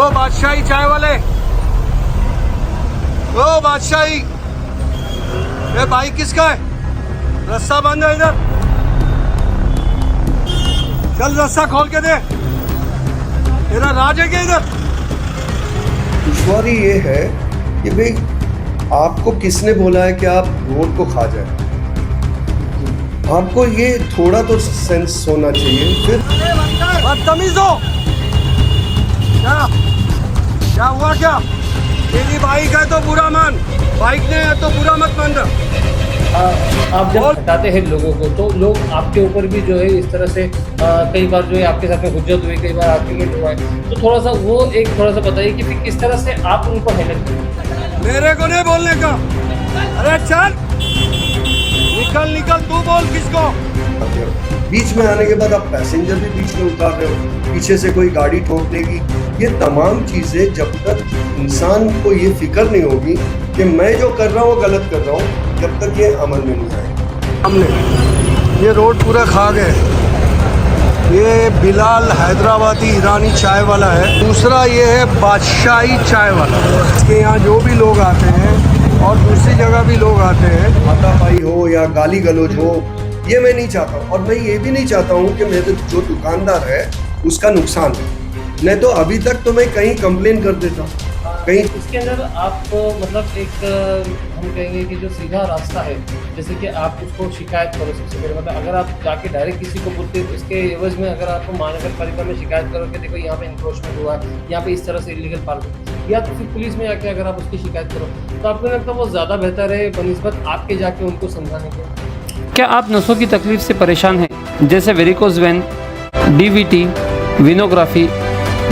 ओ बादशाही चाय वाले, ओ बादशाही, ये बाइक किसका है? रस्सा बंद है इधर, चल रस्सा खोल के दे। तेरा राज है क्या इधर? दुश्वारी ये है कि भाई आपको किसने बोला है कि आप रोड को खा जाए? आपको ये थोड़ा तो सेंस होना चाहिए। फिर बदतमीज हो क्या हुआ क्या? तेरी बाइक है तो बुरा मान, बाइक नहीं है तो बुरा मत मान। आप जब हटाते हैं लोगों को तो लोग आपके ऊपर भी जो है इस तरह से कई बार जो है आपके साथ में हुज्जत हुई, कई बार आर्ग्यूमेंट हुआ है, तो थोड़ा सा वो एक थोड़ा सा बताइए कि फिर किस तरह से आप उनको हैंडल करें। मेरे को नहीं बोलने का। अरे चल निकल निकल, तू बोल किसको? बीच में आने के बाद आप पैसेंजर भी बीच में उतार रहे हो, पीछे से कोई गाड़ी ठोक देगी। ये तमाम चीज़ें जब तक इंसान को ये फिक्र नहीं होगी कि मैं जो कर रहा हूँ वो गलत कर रहा हूँ, जब तक ये अमल में नहीं आएगा। हमने ये रोड पूरा खा गए। ये बिलाल हैदराबादी ईरानी चाय वाला है, दूसरा ये है बादशाही चाय वाला। इसके यहाँ जो भी लोग आते हैं और दूसरी जगह भी लोग आते हैं, हाथापाई हो या गाली गलौज हो, ये मैं नहीं चाहता हूँ। और मैं ये भी नहीं चाहता हूँ कि मेरे जो दुकानदार है उसका नुकसान हो। नहीं तो अभी तक तो मैं कहीं कंप्लेन कर देता कहीं। इसके अंदर आप मतलब एक हम कहेंगे कि जो सीधा रास्ता है, जैसे कि आप उसको शिकायत करो सबसे पहले, मतलब अगर आप जाके डायरेक्ट किसी को बोलते हो इसके एवज में अगर आपको महानगर पालिका में शिकायत करो कि देखो यहाँ पे इंक्रोचमेंट हुआ है, यहाँ पे इस तरह से इलीगल पार्किंग, या तो फिर पुलिस में जाके अगर आप उसकी शिकायत करो, तो आपको लगता है वो ज़्यादा बेहतर है बनिस्बत आपके जाके उनको समझाने के। क्या आप नसों की तकलीफ से परेशान हैं, जैसे वेरिकोज वेन, डीवीटी, विनोग्राफी,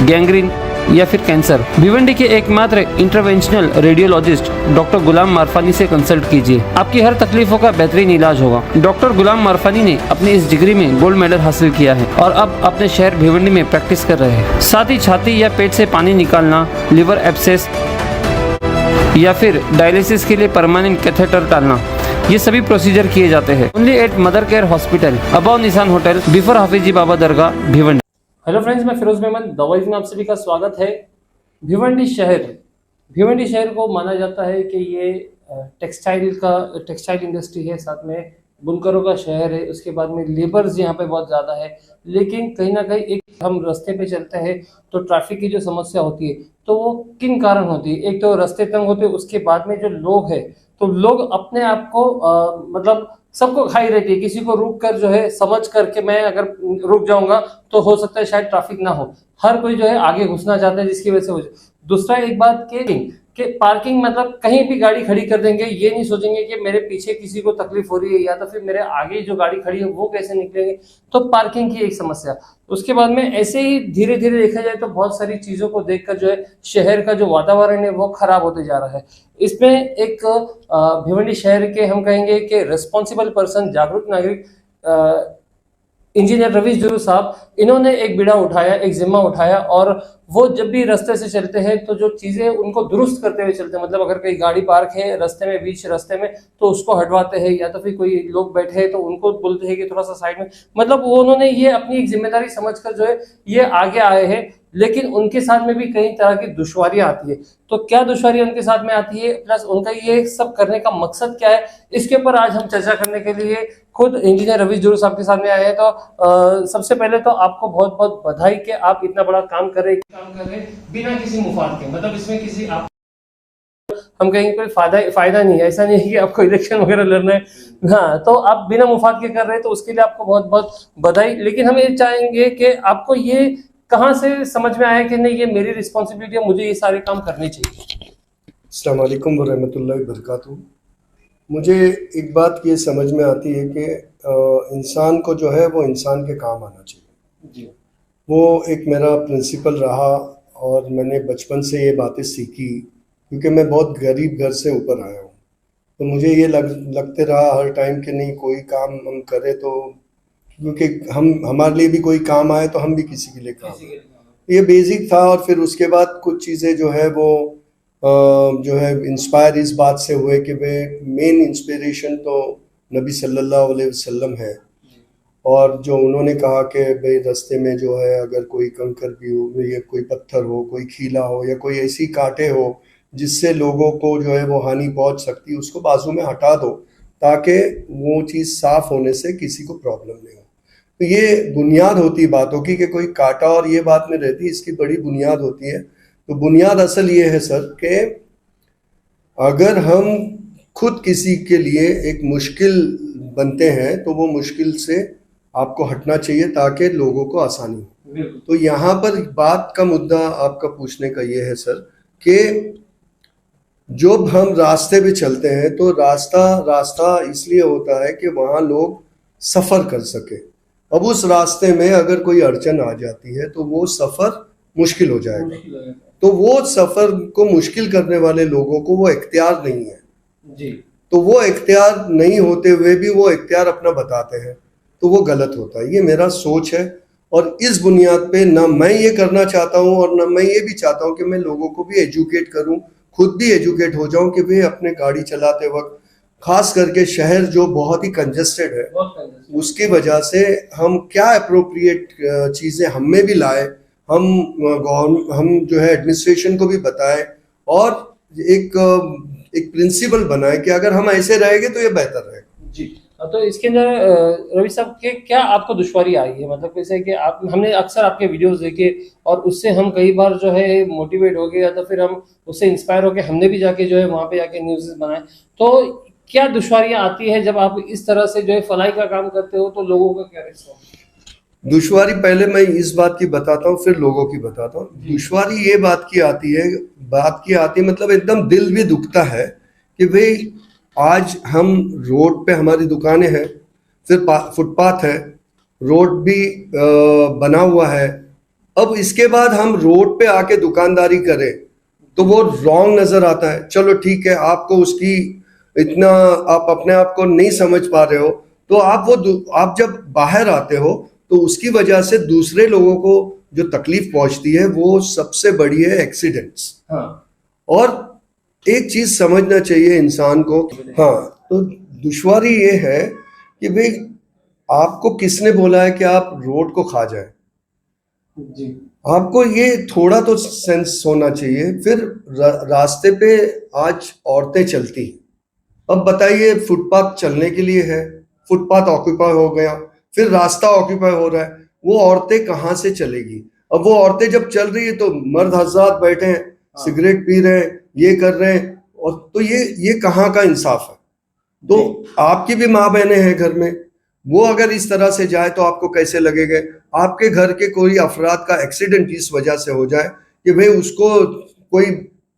गैंग्रीन या फिर कैंसर? भिवंडी के एकमात्र इंटरवेंशनल रेडियोलॉजिस्ट डॉक्टर गुलाम मारफानी से कंसल्ट कीजिए, आपकी हर तकलीफों का बेहतरीन इलाज होगा। डॉक्टर गुलाम मारफानी ने अपनी इस डिग्री में गोल्ड मेडल हासिल किया है और अब अपने शहर भिवंडी में प्रैक्टिस कर रहे हैं। साथ ही छाती या पेट से पानी निकालना, लिवर एब्सेस या फिर डायलिसिस के लिए परमानेंट कैथेटर डालना, ये सभी प्रोसीजर किए जाते हैं। Only at Mother Care Hospital, above Nishan hotel, before Hafizi Baba दरगाह, भिवंडी। हेलो फ्रेंड्स, मैं फिरोज मेमन दवाइज में आप सभी का स्वागत है। भिवंडी शहर को माना जाता है कि ये टेक्सटाइल इंडस्ट्री है, साथ में बुनकरों का शहर है, उसके बाद में लेबर्स यहाँ पे बहुत ज़्यादा है। लेकिन कहीं ना कहीं एक हम रास्ते पे चलते हैं तो ट्रैफिक की जो समस्या होती है तो वो किन कारण होती है? एक तो रास्ते तंग होते हैं, उसके बाद में जो लोग हैं तो लोग अपने आप को मतलब सबको खाई रहती है, किसी को रुक कर जो है समझ करके मैं अगर रुक जाऊंगा तो हो सकता है शायद ट्रैफिक ना हो, हर कोई जो है आगे घुसना चाहता है जिसकी वजह से हो जाए। दूसरा एक बात कि पार्किंग मतलब कहीं भी गाड़ी खड़ी कर देंगे, ये नहीं सोचेंगे कि मेरे पीछे किसी को तकलीफ हो रही है या तो फिर मेरे आगे जो गाड़ी खड़ी है वो कैसे निकलेंगे, तो पार्किंग की एक समस्या। उसके बाद में ऐसे ही धीरे धीरे देखा जाए तो बहुत सारी चीजों को देखकर जो है शहर का जो वातावरण है वो खराब होते जा रहा है। इसमें एक भिवंडी शहर के हम कहेंगे कि रिस्पॉन्सिबल पर्सन, जागरूक नागरिक इंजीनियर रवीश जुरू साहब, इन्होंने एक बीड़ा उठाया, एक जिम्मा उठाया, और वो जब भी रास्ते से चलते हैं तो जो चीज़ें उनको दुरुस्त करते हुए चलते हैं, मतलब अगर कोई गाड़ी पार्क है रास्ते में, बीच रास्ते में, तो उसको हटवाते हैं, या तो फिर कोई लोग बैठे हैं तो उनको बोलते हैं कि थोड़ा सा साइड में, मतलब वो उन्होंने ये अपनी एक जिम्मेदारी समझकर जो है ये आगे आए हैं। लेकिन उनके साथ में भी कई तरह की दुश्वारियां आती है, तो क्या दुश्वारियां उनके साथ में आती है, प्लस उनका ये सब करने का मकसद क्या है, इसके ऊपर आज हम चर्चा करने के लिए खुद इंजीनियर रवीश जुरू साहब के सामने आए हैं। तो सबसे पहले तो आपको बहुत बहुत बधाई कि आप इतना बड़ा काम कर रहे हैं बिना किसी मुफाद के, मतलब इसमें किसी आप हम कहेंगे कोई फायदा नहीं है, ऐसा नहीं है कि आपको इलेक्शन वगैरह लड़ना है, हाँ, तो आप बिना मुफाद के कर रहे हैं तो उसके लिए आपको बहुत बहुत बधाई। लेकिन हम ये चाहेंगे कि आपको ये कहाँ से समझ में आया कि नहीं ये मेरी रिस्पॉन्सिबिलिटी है, मुझे ये सारे काम करने चाहिए? अस्सलाम वालेकुम वरहमतुल्लाहि वबरकातुहू। मुझे एक बात ये समझ में आती है कि इंसान को जो है वो इंसान के काम आना चाहिए जी। वो एक मेरा प्रिंसिपल रहा और मैंने बचपन से ये बातें सीखी, क्योंकि मैं बहुत गरीब घर से ऊपर आया हूँ। तो मुझे ये लगते रहा हर टाइम कि नहीं कोई काम हम करें तो, क्योंकि हमारे लिए भी कोई काम आए तो हम भी किसी के लिए काम, ये बेसिक था। और फिर उसके बाद कुछ चीज़ें जो है वो जो है इंस्पायर इस बात से हुए कि वे मेन इंस्पिरेशन तो नबी सल्लल्लाहु अलैहि वसल्लम है। और जो उन्होंने कहा कि भाई रास्ते में जो है अगर कोई कंकर भी हो या कोई पत्थर हो, कोई खीला हो या कोई ऐसी कांटे हो जिससे लोगों को जो है वो हानि पहुंच सकती है, उसको बाजू में हटा दो ताकि वो चीज़ साफ होने से किसी को प्रॉब्लम नहीं हो। तो ये बुनियाद होती है बातों की कि कोई काटा और ये बात नहीं रहती, इसकी बड़ी बुनियाद होती है। तो बुनियाद असल ये है सर कि अगर हम खुद किसी के लिए एक मुश्किल बनते हैं तो वो मुश्किल से आपको हटना चाहिए ताकि लोगों को आसानी हो। तो यहाँ पर बात का मुद्दा आपका पूछने का ये है सर कि जब हम रास्ते पे चलते हैं तो रास्ता इसलिए होता है कि वहाँ लोग सफ़र कर सके। अब उस रास्ते में अगर कोई अड़चन आ जाती है तो वो सफ़र मुश्किल हो जाएगा। तो वो सफ़र को मुश्किल करने वाले लोगों को वो इख्तियार नहीं है जी। तो वो इख्तियार नहीं होते हुए भी वो इख्तियार अपना बताते हैं, तो वो गलत होता है। ये मेरा सोच है और इस बुनियाद पे ना मैं ये करना चाहता हूँ और ना मैं ये भी चाहता हूँ कि मैं लोगों को भी एजुकेट करूँ, खुद भी एजुकेट हो जाऊँ कि भाई अपने गाड़ी चलाते वक्त खास करके शहर जो बहुत ही कंजेस्टेड है उसकी वजह से हम क्या अप्रोप्रिएट चीज़ें हम में भी लाए, हम जो है एडमिनिस्ट्रेशन को भी बताएं और एक प्रिंसिपल बनाए कि अगर हम ऐसे रहेंगे तो ये बेहतर रहेगा। जी। तो इसके अंदर रवि साहब के क्या आपको दुश्वारी आई है, मतलब कैसे कि आप हमने अक्सर आपके वीडियोस देखे और उससे हम कई बार जो है मोटिवेट हो गए या तो फिर हम उससे इंस्पायर हो गए, हमने भी जाके जो है वहाँ पे जाके न्यूज़ बनाए। तो क्या दुश्वारियाँ आती है जब आप इस तरह से जो है फलाई का काम करते हो, तो लोगों का क्या रिस्पॉन्स? दुश्वारी पहले मैं इस बात की बताता हूँ फिर लोगों की बताता हूँ। दुश्वारी ये बात की आती है मतलब एकदम दिल भी दुखता है कि भाई आज हम रोड पे हमारी दुकानें हैं, फिर फुटपाथ है, रोड भी बना हुआ है। अब इसके बाद हम रोड पे आके दुकानदारी करें तो वो रॉन्ग नज़र आता है। चलो ठीक है, आपको उसकी इतना आप अपने आप को नहीं समझ पा रहे हो तो आप जब बाहर आते हो तो उसकी वजह से दूसरे लोगों को जो तकलीफ पहुंचती है वो सबसे बड़ी है एक्सीडेंट्स। हाँ। और एक चीज समझना चाहिए इंसान को, हाँ, तो दुश्वारी ये है कि भाई आपको किसने बोला है कि आप रोड को खा जाए? जी। आपको ये थोड़ा तो सेंस होना चाहिए। फिर रास्ते पे आज औरतें चलती, अब बताइए फुटपाथ चलने के लिए है, फुटपाथ ऑक्यूपाई हो गया, फिर रास्ता ऑक्यूपाई हो रहा है, वो औरतें कहाँ से चलेगी? अब वो औरतें जब चल रही है तो मर्द हजरात बैठे हैं, सिगरेट पी रहे हैं, ये कर रहे हैं, और तो ये कहाँ का इंसाफ है? तो आपकी भी माँ बहनें हैं घर में, वो अगर इस तरह से जाए तो आपको कैसे लगेगा? आपके घर के कोई अफराद का एक्सीडेंट इस वजह से हो जाए कि भाई उसको कोई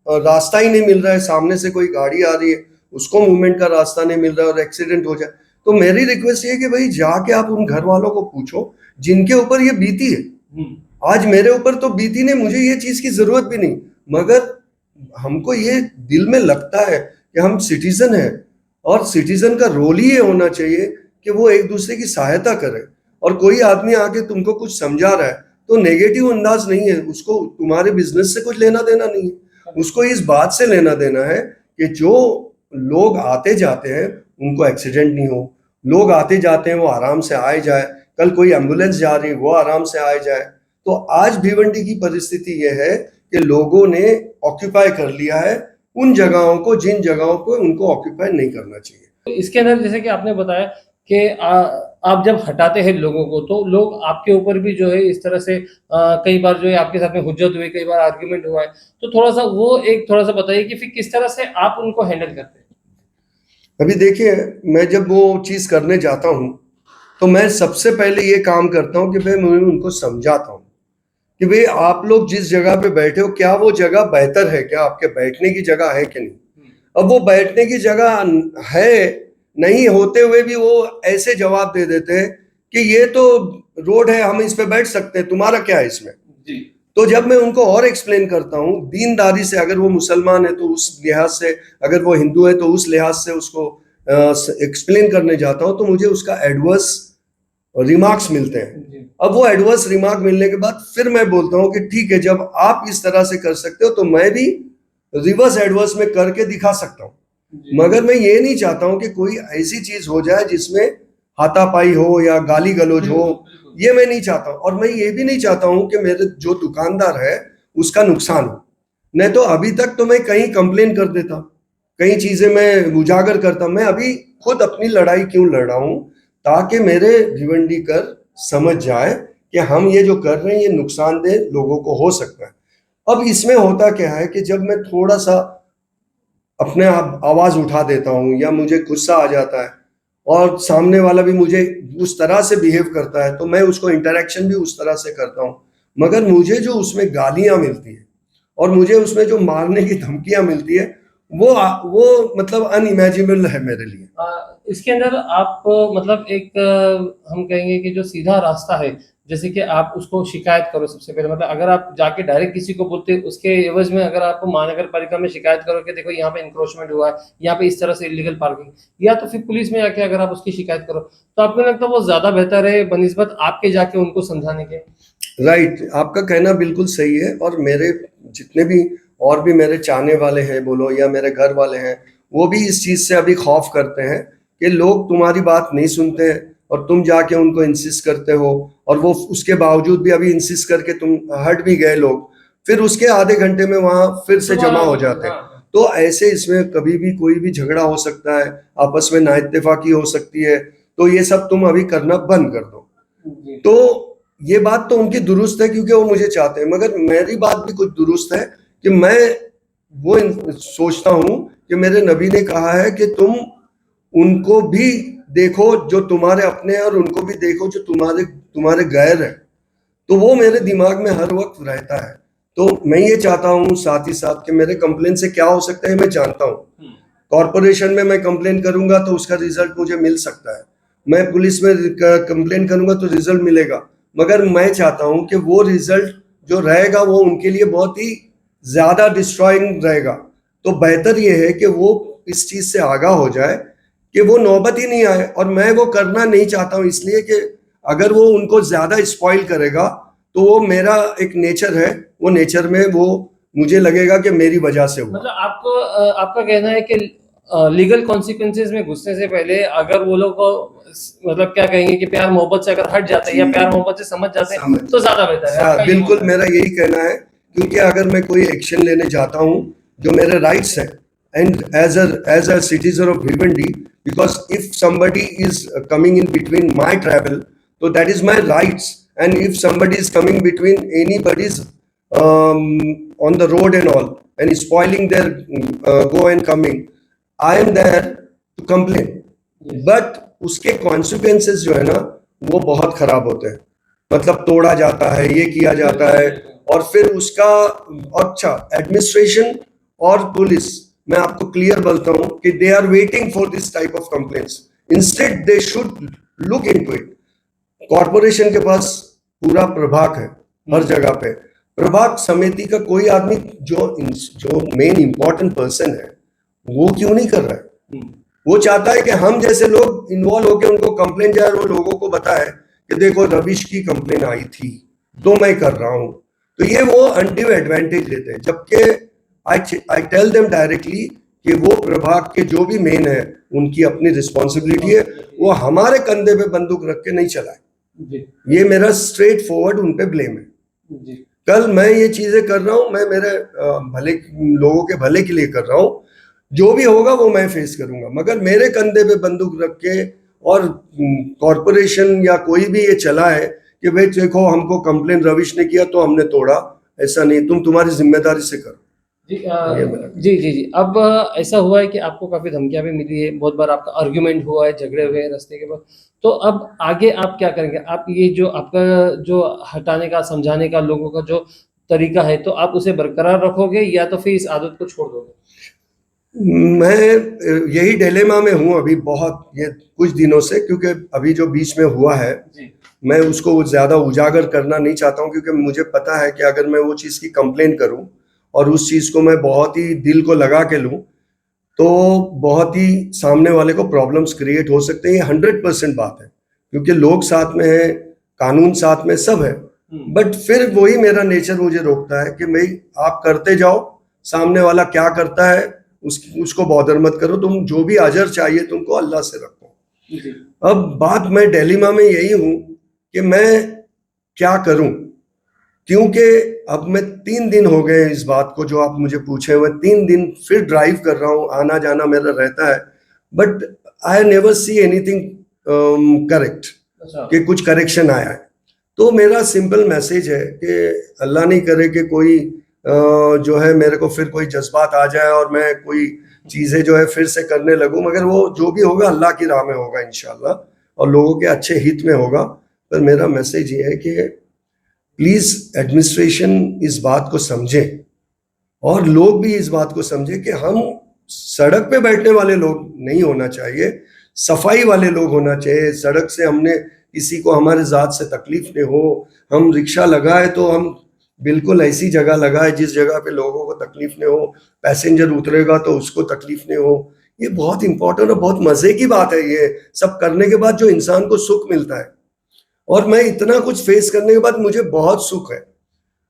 रास्ता ही नहीं मिल रहा है, सामने से कोई गाड़ी आ रही है, उसको मूवमेंट का रास्ता नहीं मिल रहा है और एक्सीडेंट हो जाए, तो मेरी रिक्वेस्ट ये है कि भाई जाके आप उन घर वालों को पूछो जिनके ऊपर ये बीती है। आज मेरे ऊपर तो बीती नहीं, मुझे ये चीज की जरूरत भी नहीं, मगर हमको ये दिल में लगता है कि हम सिटीजन हैं और सिटीजन का रोल ही ये होना चाहिए कि वो एक दूसरे की सहायता करे। और कोई आदमी आके तुमको कुछ समझा रहा है तो नेगेटिव अंदाज नहीं है, उसको तुम्हारे बिजनेस से कुछ लेना देना नहीं है, उसको इस बात से लेना देना है कि जो लोग आते जाते हैं उनको एक्सीडेंट नहीं हो, लोग आते जाते हैं वो आराम से आए जाए, कल कोई एम्बुलेंस जा रही है वो आराम से आए जाए। तो आज भिवंडी की परिस्थिति यह है कि लोगों ने ऑक्यूपाई कर लिया है उन जगहों को जिन जगहों को उनको ऑक्यूपाई नहीं करना चाहिए। तो इसके अंदर जैसे कि आपने बताया कि आप जब हटाते हैं लोगों को तो लोग आपके ऊपर भी जो है इस तरह से कई बार जो है आपके साथ में हुज्जत हुई, कई बार आर्ग्यूमेंट हुआ है, तो थोड़ा सा वो एक थोड़ा सा बताइए कि फिर किस तरह से आप उनको हैंडल करते हैं? अभी देखिए, मैं जब वो चीज़ करने जाता हूँ तो मैं सबसे पहले ये काम करता हूँ कि भाई मैं उनको समझाता हूँ कि भाई आप लोग जिस जगह पे बैठे हो क्या वो जगह बेहतर है, क्या आपके बैठने की जगह है कि नहीं। अब वो बैठने की जगह है नहीं होते हुए भी वो ऐसे जवाब दे देते हैं कि ये तो रोड है, हम इस पे बैठ सकते हैं, तुम्हारा क्या है इसमें। जी। तो जब मैं उनको और एक्सप्लेन करता हूँ दीनदारी से, अगर वो मुसलमान है तो उस लिहाज से, अगर वो हिंदू है तो उस लिहाज से उसको एक्सप्लेन करने जाता हूँ, तो मुझे उसका एडवर्स रिमार्क्स मिलते हैं। अब वो एडवर्स रिमार्क मिलने के बाद फिर मैं बोलता हूँ कि ठीक है, जब आप इस तरह से कर सकते हो तो मैं भी रिवर्स एडवर्स में करके दिखा सकता हूँ, मगर मैं ये नहीं चाहता हूँ कि कोई ऐसी चीज हो जाए जिसमें हाथापाई हो या गाली गलौज हो, ये मैं नहीं चाहता हूँ। और मैं ये भी नहीं चाहता हूँ कि मेरे जो दुकानदार है उसका नुकसान हो। नहीं तो अभी तक तो मैं कहीं कंप्लेन कर देता, कई चीजें मैं उजागर करता। मैं अभी खुद अपनी लड़ाई क्यों लड़ रहा हूँ, ताकि मेरे भिवंडी कर समझ जाए कि हम ये जो कर रहे हैं ये नुकसानदेह लोगों को हो सकता है। अब इसमें होता क्या है कि जब मैं थोड़ा सा अपने आप आवाज उठा देता हूँ या मुझे गुस्सा आ जाता है और सामने वाला भी मुझे उस तरह से बिहेव करता है, तो मैं उसको इंटरेक्शन भी उस तरह से करता हूँ। मगर मुझे जो उसमें गालियां मिलती है और मुझे उसमें जो मारने की धमकियां मिलती है, वो मतलब अनइमेजिनेबल है मेरे लिए। इसके अंदर आप मतलब एक हम कहेंगे कि जो सीधा रास्ता है, जैसे कि आप उसको शिकायत करो सबसे पहले, मतलब अगर आप जाके डायरेक्ट किसी को बोलते उसके एवज में अगर आप महानगर पालिका में शिकायत करो कि देखो यहाँ पे इंक्रोचमेंट हुआ है, यहाँ पे इस तरह से इलीगल पार्किंग, या तो फिर पुलिस में जाके अगर आप उसकी शिकायत करो, तो आपको लगता है वो ज्यादा बेहतर है बनिस्बत आपके जाके उनको समझाने के? राइट, आपका कहना बिल्कुल सही है। और मेरे जितने भी और भी मेरे चाहने वाले हैं बोलो या मेरे घर वाले हैं, वो भी इस चीज से अभी खौफ करते हैं कि लोग तुम्हारी बात नहीं सुनते हैं और तुम जाके उनको इंसिस्ट करते हो, और वो उसके बावजूद भी अभी इंसिस्ट करके तुम हट भी गए लोग, फिर उसके आधे घंटे में वहां फिर से जमा हो जाते हैं। हाँ। तो ऐसे इसमें कभी भी कोई भी झगड़ा हो सकता है, आपस में नाइत्तेफाकी हो सकती है। तो ये सब तुम अभी करना बंद कर दो। जी। तो ये बात तो उनकी दुरुस्त है क्योंकि वो मुझे चाहते हैं, मगर मेरी बात भी कुछ दुरुस्त है कि मैं वो सोचता हूं कि मेरे नबी ने कहा है कि तुम उनको भी देखो जो तुम्हारे अपने हैं और उनको भी देखो जो तुम्हारे तुम्हारे गैर है। तो वो मेरे दिमाग में हर वक्त रहता है। तो मैं ये चाहता हूँ साथ ही साथ कि मेरे कंप्लेन से क्या हो सकता है मैं जानता हूँ। कॉरपोरेशन में मैं कंप्लेन करूंगा तो उसका रिजल्ट मुझे मिल सकता है, मैं पुलिस में कंप्लेन करूंगा तो रिजल्ट मिलेगा, मगर मैं चाहता हूं कि वो रिजल्ट जो रहेगा वो उनके लिए बहुत ही ज्यादा डिस्ट्रॉइंग रहेगा। तो बेहतर ये है कि वो इस चीज से आगाह हो जाए कि वो नौबत ही नहीं आए। और मैं वो करना नहीं चाहता हूं इसलिए कि अगर वो उनको ज्यादा स्पॉइल करेगा तो वो मेरा एक नेचर है, वो नेचर में वो मुझे लगेगा कि मेरी वजह से हुआ। मतलब आपको आपका कहना है कि लीगल कॉन्सिक्वेंसेज में घुसने से पहले अगर वो लोग मतलब क्या कहेंगे कि प्यार मोहब्बत से अगर हट जाते हैं या प्यार मोहब्बत से समझ जाते हैं तो ज्यादा बेहतर है। आपका ये बिल्कुल मानना है? मेरा यही कहना है, क्योंकि अगर मैं कोई एक्शन लेने जाता हूं जो मेरे राइट्स हैं, and as a citizen of Bhiwandi, because if somebody is coming in between my travel, तो that is my rights. And if somebody is coming between anybody's on the road and all and spoiling their go and coming, I am there to complain. But उसके consequences जो है ना वो बहुत खराब होते हैं। मतलब तोड़ा जाता है, ये किया जाता है, और फिर उसका अच्छा एडमिनिस्ट्रेशन और पुलिस, मैं आपको क्लियर बोलता हूँ कि they are waiting for this type of complaints, instead they should look into it. Corporation के पास पूरा प्रभाग है हर जगह पे, प्रभाग समिति का कोई आदमी जो मेन इंपॉर्टेंट पर्सन है वो क्यों नहीं कर रहा है? वो चाहता है कि हम जैसे लोग इन्वॉल्व होकर उनको कंप्लेन जाए और वो लोगों को बताए कि देखो रविश की कंप्लेन आई थी तो मैं कर रहा हूं। तो ये वो अनड्यू एडवांटेज लेते हैं, जबकि आई टेल देम डायरेक्टली कि वो प्रभाग के जो भी मेन है उनकी अपनी रिस्पॉन्सिबिलिटी है, वो हमारे कंधे पे बंदूक रख के नहीं चलाए। ये मेरा स्ट्रेट फॉरवर्ड उन पे ब्लेम है। कल मैं ये चीजें कर रहा हूं, मैं मेरे भले लोगों के भले के लिए कर रहा हूं, जो भी होगा वो मैं फेस करूंगा, मगर मेरे कंधे पे बंदूक रख के और कॉरपोरेशन या कोई भी ये चला है कि भाई देखो हमको कंप्लेन रविश ने किया तो हमने तोड़ा, ऐसा नहीं, तुम तुम्हारी जिम्मेदारी से करो। जी जी जी जी। अब ऐसा हुआ है कि आपको काफी धमकियां भी मिली है, बहुत बार आपका आर्ग्यूमेंट हुआ है, झगड़े हुए हैं रास्ते के बाद, तो अब आगे आप क्या करेंगे? आप ये जो आपका जो हटाने का समझाने का लोगों का जो तरीका है तो आप उसे बरकरार रखोगे या तो फिर इस आदत को छोड़ दोगे? मैं यही डिलेमा में हूं अभी बहुत ये कुछ दिनों से, क्योंकि अभी जो बीच में हुआ है मैं उसको ज्यादा उजागर करना नहीं चाहता हूं, क्योंकि मुझे पता है कि अगर मैं वो चीज की कंप्लेन करूं और उस चीज को मैं बहुत ही दिल को लगा के लूं तो बहुत ही सामने वाले को प्रॉब्लम्स क्रिएट हो सकते हैं। ये 100% बात है, क्योंकि लोग साथ में है, कानून साथ में, सब है। बट फिर वही मेरा नेचर मुझे रोकता है कि भाई आप करते जाओ, सामने वाला क्या करता है उसको बॉदर मत करो, तुम जो भी अजर चाहिए तुमको अल्लाह से रखो। जी अब बात मैं डिलेमा में यही हूं कि मैं क्या करूं, क्योंकि अब मैं 3 दिन हो गए इस बात को जो आप मुझे पूछे, मैं 3 दिन फिर ड्राइव कर रहा हूं, आना जाना मेरा रहता है, but I never see anything correct अच्छा कि कुछ करेक्शन आया है। तो मेरा सिंपल मैसेज है कि अल्लाह नहीं करे कि कोई जो है मेरे को फिर कोई जज्बात आ जाए और मैं कोई चीज़ें जो है फिर से करने लगूं, मगर वो जो भी होगा अल्लाह की राह में होगा इंशाल्लाह और लोगों के अच्छे हित में होगा। पर मेरा मैसेज ये है कि प्लीज़ एडमिनिस्ट्रेशन इस बात को समझे और लोग भी इस बात को समझे कि हम सड़क पे बैठने वाले लोग नहीं होना चाहिए, सफाई वाले लोग होना चाहिए। सड़क से हमने किसी को हमारे ज़ात से तकलीफ नहीं हो, हम रिक्शा लगाए तो हम बिल्कुल ऐसी जगह लगाए जिस जगह पे लोगों को तकलीफ नहीं हो, पैसेंजर उतरेगा तो उसको तकलीफ नहीं हो। ये बहुत इंपॉर्टेंट और बहुत मज़े की बात है ये सब करने के बाद जो इंसान को सुख मिलता है, और मैं इतना कुछ फेस करने के बाद मुझे बहुत सुख है।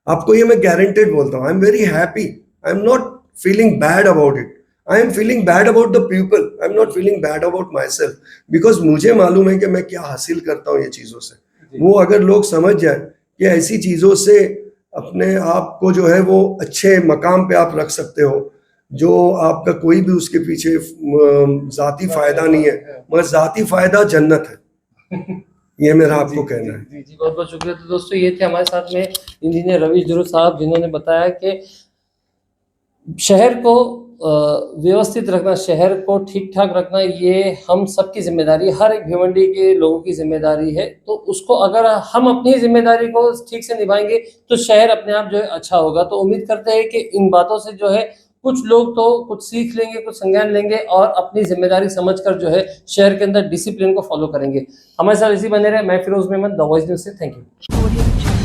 आपको ये मैं गारंटेड बोलता हूँ, I am very happy, I am not feeling bad about it, I am feeling bad about the people, I am not feeling bad about my self, because मुझे मालूम है कि मैं क्या हासिल करता हूँ ये चीज़ों से। वो अगर लोग समझ जाए कि ऐसी चीज़ों से अपने आप को जो है वो अच्छे मकाम पे आप रख सकते हो, जो आपका कोई भी उसके पीछे ज़ाती फ़ायदा नहीं है, मगर ज़ाती फ़ायदा जन्नत है। ये मेरा आपको कहना है। जी जी बहुत बहुत शुक्रिया। तो दोस्तों ये थे हमारे साथ में इंजीनियर रवीश ध्रुव साहब, जिन्होंने बताया कि शहर को व्यवस्थित रखना, शहर को ठीक ठाक रखना, ये हम सबकी जिम्मेदारी, हर एक भिवंडी के लोगों की जिम्मेदारी है। तो उसको अगर हम अपनी जिम्मेदारी को ठीक से निभाएंगे तो शहर अपने आप जो है अच्छा होगा। तो उम्मीद करते हैं कि इन बातों से जो है कुछ लोग तो कुछ सीख लेंगे, कुछ संज्ञान लेंगे और अपनी जिम्मेदारी समझकर जो है शहर के अंदर डिसिप्लिन को फॉलो करेंगे। हमारे साथ इसी बने रहे। मैं Firoz Memon, The Voice News से। Thank you.